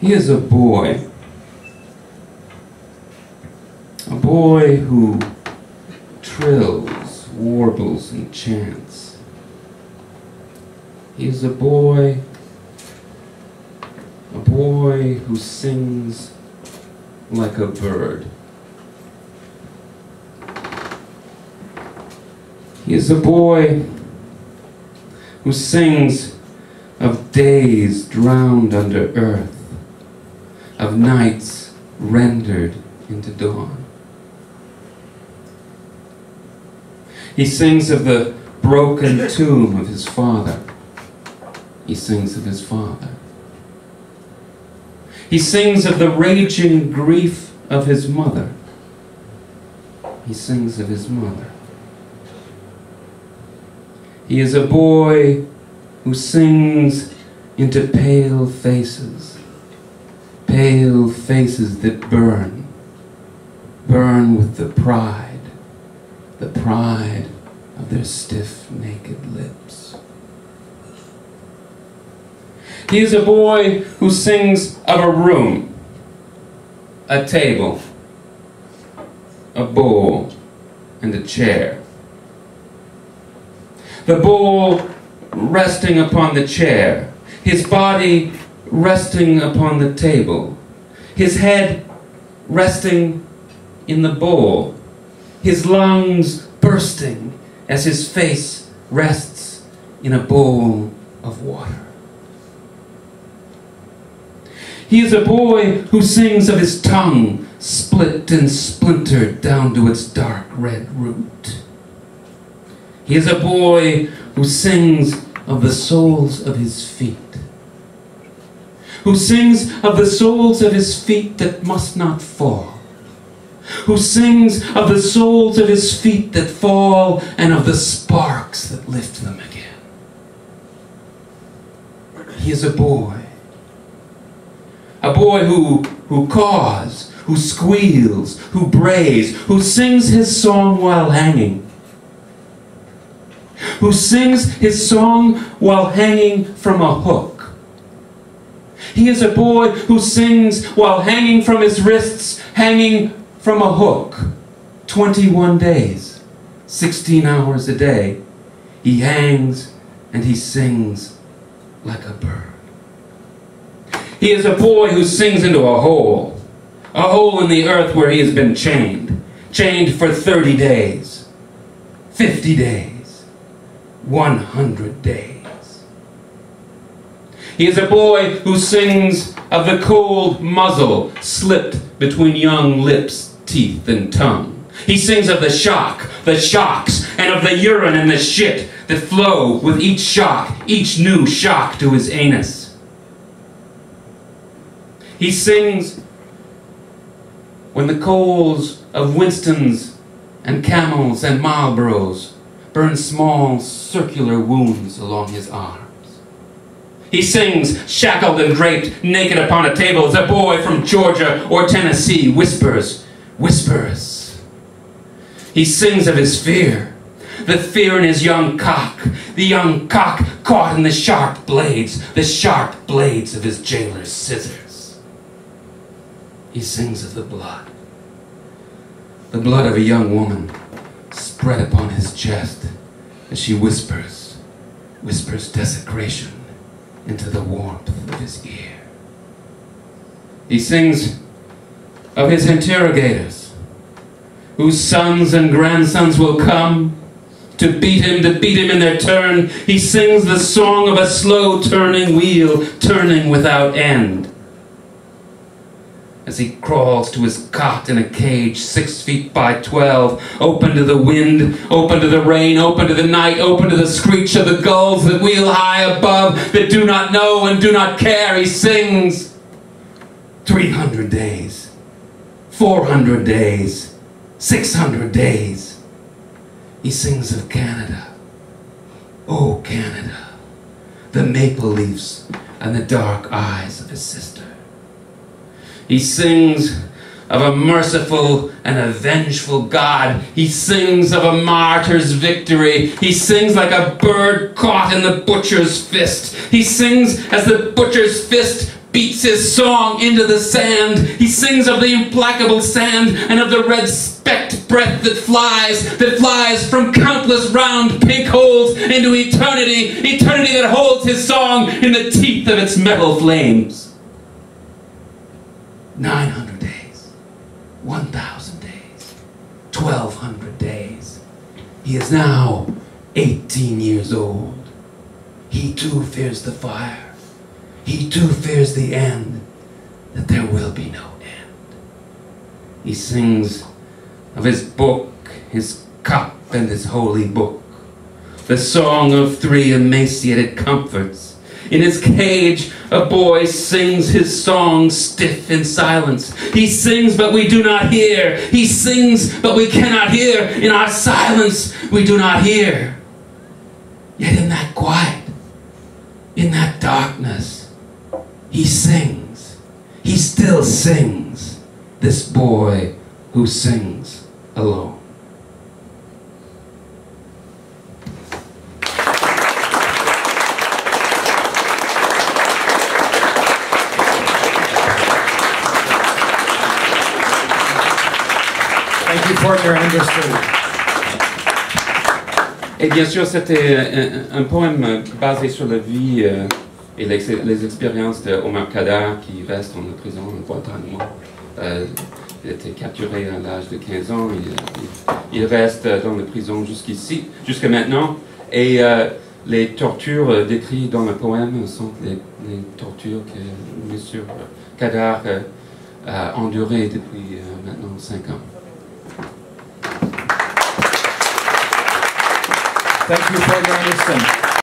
He is a boy who trills, warbles, and chants. He is a boy who sings like a bird. He is a boy who sings of days drowned under earth, of nights rendered into dawn. He sings of the broken tomb of his father. He sings of his father. He sings of the raging grief of his mother. He sings of his mother. He is a boy who sings into pale faces that burn with the pride of their stiff, naked lips. He is a boy who sings of a room, a table, a bowl, and a chair. The bowl resting upon the chair, his body resting upon the table, his head resting in the bowl, his lungs bursting as his face rests in a bowl of water. He is a boy who sings of his tongue split and splintered down to its dark red root. He is a boy who sings of the soles of his feet, who sings of the soles of his feet that must not fall, who sings of the soles of his feet that fall and of the sparks that lift them again. He is a boy who caws, who squeals, who brays, who sings his song while hanging, who sings his song while hanging from a hook. He is a boy who sings while hanging from his wrists, hanging from a hook. 21 days, 16 hours a day, he hangs and he sings like a bird. He is a boy who sings into a hole in the earth where he has been chained for 30 days, 50 days, 100 days. He is a boy who sings of the cold muzzle slipped between young lips, teeth, and tongue. He sings of the shock, the shocks, and of the urine and the shit that flow with each shock, each new shock to his anus. He sings when the coals of Winstons and Camels and Marlboros burn small circular wounds along his arms. He sings, shackled and draped, naked upon a table, as a boy from Georgia or Tennessee whispers. He sings of his fear, the fear in his young cock, the young cock caught in the sharp blades of his jailer's scissors. He sings of the blood of a young woman spread upon his chest as she whispers desecration into the warmth of his ear. He sings of his interrogators, whose sons and grandsons will come to beat him in their turn. He sings the song of a slow turning wheel, turning without end, as he crawls to his cot in a cage 6 feet by 12, open to the wind, open to the rain, open to the night, open to the screech of the gulls that wheel high above, that do not know and do not care. He sings 300 days, 400 days, 600 days. He sings of Canada. Oh, Canada, the maple leaves and the dark eyes of his sister. He sings of a merciful and a vengeful God. He sings of a martyr's victory. He sings like a bird caught in the butcher's fist. He sings as the butcher's fist beats his song into the sand. He sings of the implacable sand and of the red specked breath that flies from countless round pink holes into eternity, eternity that holds his song in the teeth of its metal flames. 900 days, 1,000 days, 1,200 days. He is now 18 years old. He too fears the fire. He too fears the end, that there will be no end. He sings of his book, his cup, and his holy book, the song of 3 emaciated comforts. In his cage, a boy sings his song stiff in silence. He sings, but we do not hear. He sings, but we cannot hear. In our silence, we do not hear. Yet in that quiet, in that darkness, he sings. He still sings, this boy who sings alone. Thank you, Fortner Anderson. Et bien sûr, c'était un poème basé sur la vie et les expériences d'Omar Khadr, qui reste en prison en Guantanamo. Il a été capturé à l'âge de 15 ans. Il reste dans la prison jusqu'ici, jusqu'à maintenant. Et les tortures décrites dans le poème sont les tortures que M. Khadr a endurées depuis maintenant 5 ans. Thank you, Fortner Anderson.